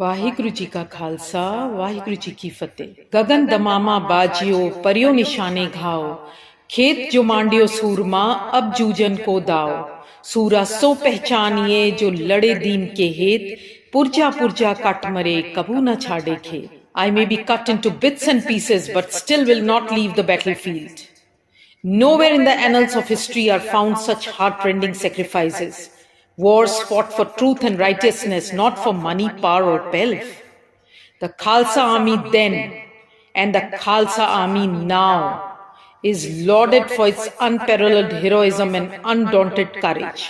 ਵਾਹਿਗੁਰੂ ਜੀ ਕਾ ਖਾਲਸਾ ਵਾਹਿਗੁਰੂ ਜੀ ਕੀ ਫਤਿਹ। ਗगन दमामा बाजियो परियो निशाने घाओ, खेत जो मांडियो सूरमा अब जूजन को दाओ। सूरा सो पहचानिए जो लड़े दीन के हेत, पुरजा पुरजा कट मरे कबू न छाड़े खेत। I may be cut into bits and pieces, but still will not leave the battlefield. Nowhere in the annals of history are found such heartrending sacrifices. Wars fought for truth and righteousness, not for money, power or pelf. The Khalsa army then and the Khalsa army now is lauded for its unparalleled heroism and undaunted courage.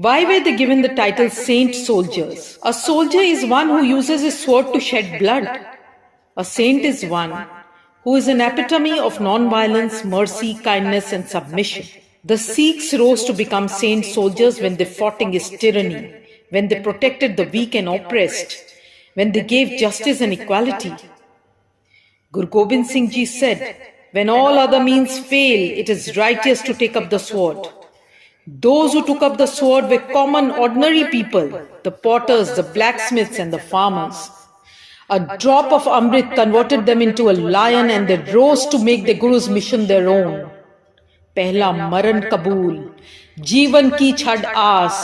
Why were they given the title Saint Soldiers? A soldier is one who uses his sword to shed blood. A saint is one who is an epitome of non-violence, mercy, kindness and submission. The Sikhs rose to become saint soldiers when they fought against tyranny, when they protected the weak and oppressed, when they gave justice and equality. Guru Gobind Singh Ji said, "When all other means fail, it is righteous to take up the sword." Those who took up the sword were common, ordinary people, the potters, the blacksmiths and the farmers. A drop of Amrit converted them into a lion and they rose to make the Guru's mission their own. पहला मरण कबूल, जीवन की छड़ आस,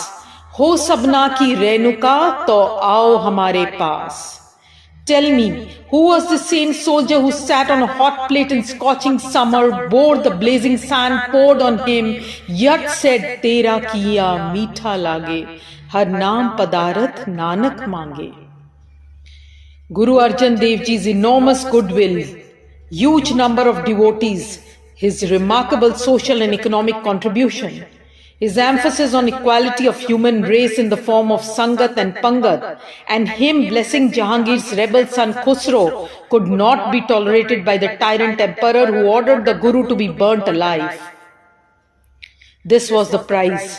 हो सबना की रेणुका तो आओ हमारे पास. Tell me, who was the saint soldier who sat on a hot plate in scorching summer, bore the blazing sand poured on him, yet said, "Tera kiya meetha lage, har naam padarat nanak mange." Guru Arjan Dev Ji's enormous goodwill, huge number of devotees, his remarkable social and economic contribution, his emphasis on equality of human race in the form of Sangat and Pangat, and him blessing Jahangir's rebel son Khusro could not be tolerated by the tyrant emperor who ordered the Guru to be burnt alive. This was the price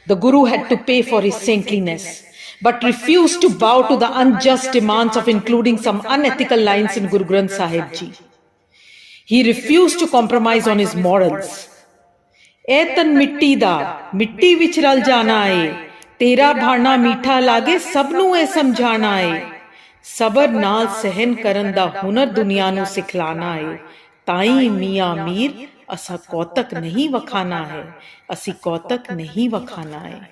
the Guru had to pay for his saintliness, but refused to bow to the unjust demands of including some unethical lines in Guru Granth Sahib Ji. He refused to compromise on his morals. "Etan mitti da, mitti vich ral jana hai, tera bhana meetha lage, sabnu e samjhana hai. Sabar naal sehen karan da hunar duniya nu sikhlana hai. Tai Miyan Mir, asa kautak nahi wakhana hai, asi kautak nahi wakhana hai."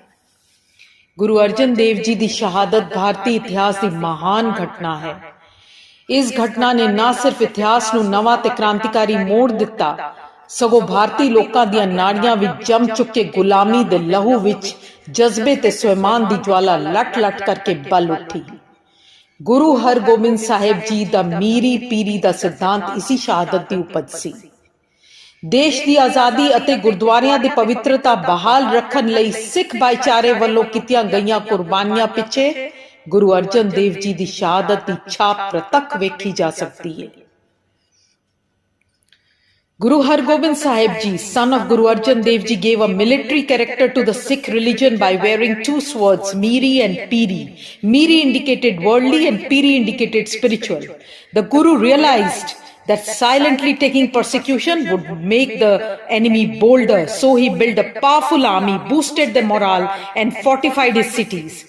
Guru Arjan Dev Ji di shahadat bharati ਇਤਿਹਾਸ ਦੀ ਮਹਾਨ ਘਟਨਾ ਹੈ। ਇਸ ਘਟਨਾ ਨੇ ਨਾ ਸਿਰਫ ਇਤਿਹਾਸ ਨੂੰ ਨਵਾਂ ਤੇ ਕ੍ਰਾਂਤੀਕਾਰੀ ਮੋੜ ਦਿੱਤਾ, ਸਗੋਂ ਭਾਰਤੀ ਲੋਕਾਂ ਦੀਆਂ ਨਾੜੀਆਂ ਵਿੱਚ ਜੰਮ ਚੁੱਕੇ ਗੁਲਾਮੀ ਦੇ ਲਹੂ ਵਿੱਚ ਜਜ਼ਬੇ ਤੇ ਸਵੈਮਾਨ ਦੀ ਜਵਾਲਾ ਲਟ-ਲਟ ਕਰਕੇ ਬਲ ਉੱਠੀ। ਗੁਰੂ ਹਰਗੋਬਿੰਦ ਸਾਹਿਬ ਜੀ ਦਾ ਮੀਰੀ ਪੀਰੀ ਦਾ ਸਿਧਾਂਤ ਇਸੀ ਸ਼ਹਾਦਤ ਦੀ ਉਪਜ ਸੀ। ਦੇਸ਼ ਦੀ ਆਜ਼ਾਦੀ ਅਤੇ ਗੁਰਦੁਆਰਿਆਂ ਦੀ ਪਵਿੱਤਰਤਾ ਬਹਾਲ ਰੱਖਣ ਲਈ ਸਿੱਖ ਭਾਈਚਾਰੇ ਵੱਲੋਂ ਕੀਤੀਆਂ ਗਈਆਂ ਕੁਰਬਾਨੀਆਂ ਪਿੱਛੇ Guru Arjan Dev Ji ਦੀ ਸ਼ਹਾਦਤ ਦੀ ਛਾਪ ਪ੍ਰਤੱਖ ਵੇਖੀ ਜਾ ਸਕਦੀ ਹੈ। Guru Hargobind Sahib Ji, son of Guru Arjan Dev Ji, gave a military character to the Sikh religion by wearing two swords, Miri and Piri. Miri indicated worldly and Piri indicated spiritual. The Guru realized that silently taking persecution would make the enemy bolder, so he built a powerful army, boosted their morale and fortified his cities.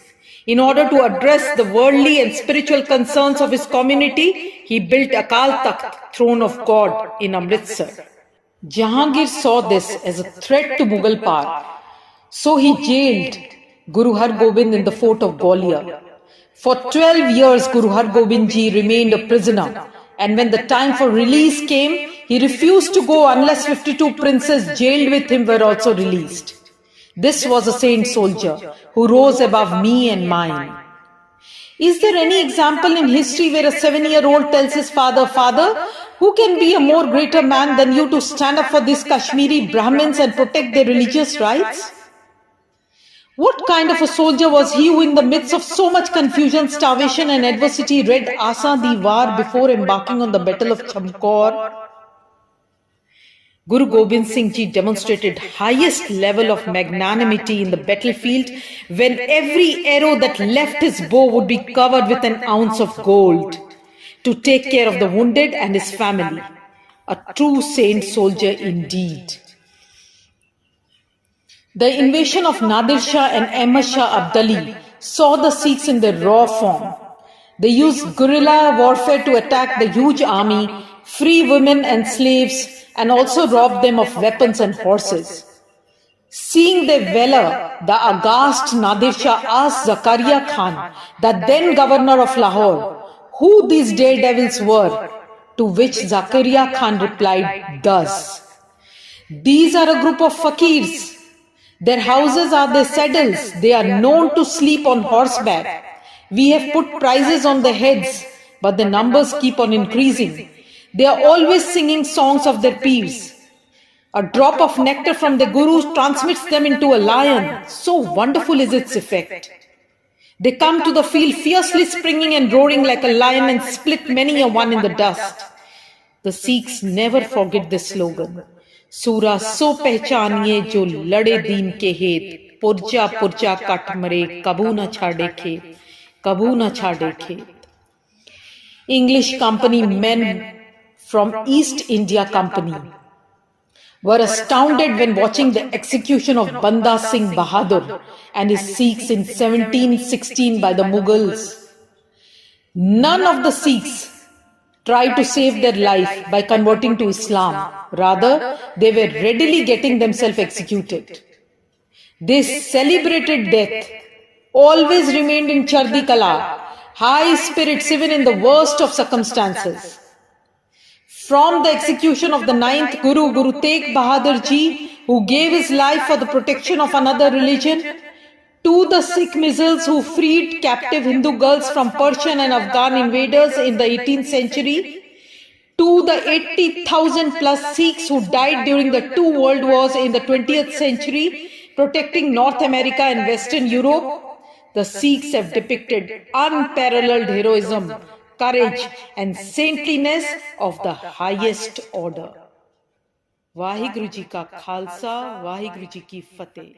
In order to address the worldly and spiritual concerns of his community, he built Akal Takht, throne of God, in Amritsar. Jahangir saw this as a threat to Mughal power, so he jailed Guru Hargobind in the fort of Gwalior. For 12 years, Guru Hargobind Ji remained a prisoner, and when the time for release came, he refused to go unless 52 princes jailed with him were also released. This was a saint soldier who rose above me and mine. Is there any example in history where a 7-year-old tells his father, "Father, who can be a more greater man than you to stand up for these Kashmiri Brahmins and protect their religious rights?" What kind of a soldier was he who in the midst of so much confusion, starvation and adversity read Asa Di War before embarking on the battle of Chamkaur? Guru Gobind Singh Ji demonstrated highest level of magnanimity in the battlefield when every arrow that left his bow would be covered with an ounce of gold to take care of the wounded and his family. A true saint soldier indeed. The invasion of Nadir Shah and Ahmad Shah Abdali saw the Sikhs in their raw form. They used guerrilla warfare to attack the huge army, free women and slaves, and also rob them of weapons and horses. Seeing their valor, the aghast Nadir Shah asked Zakaria Khan, the then governor of Lahore, who these daredevils were, to which Zakaria Khan replied thus: "These are a group of fakirs. Their houses are their saddles. They are known to sleep on horseback. We have put prices on their heads, but the numbers keep on increasing. They are always singing songs of their peers. A drop of nectar from the Guru transmits them into a lion. So wonderful is its effect. They come to the field fiercely springing and roaring like a lion and split many a one in the dust." The Sikhs never forget this slogan. Sura so pehchaniye jo lade deen ke het, purja purja kat mare, kabhu na chhade khet, kabhu na chhade khet. English company men from East India Company were astounded when watching the execution of Banda Singh Bahadur and his Sikhs in 1716 by the Mughals. None of the Sikhs tried to save their life by converting to Islam. Rather, they were readily getting themselves executed. This celebrated death always remained in Chardi Kala, high spirits even in the worst of circumstances. From the execution of the 9th Guru, Guru Tegh Bahadur Ji, who gave his life for the protection of another religion, to the Sikh missiles who freed captive Hindu girls from Persian and Afghan invaders in the 18th century, to the 80,000 plus Sikhs who died during the 2 world wars in the 20th century, protecting North America and Western Europe, the Sikhs have depicted unparalleled heroism, courage and saintliness of the highest order. Vaheguru Ji ka Khalsa, Vaheguru Ji ki Fateh.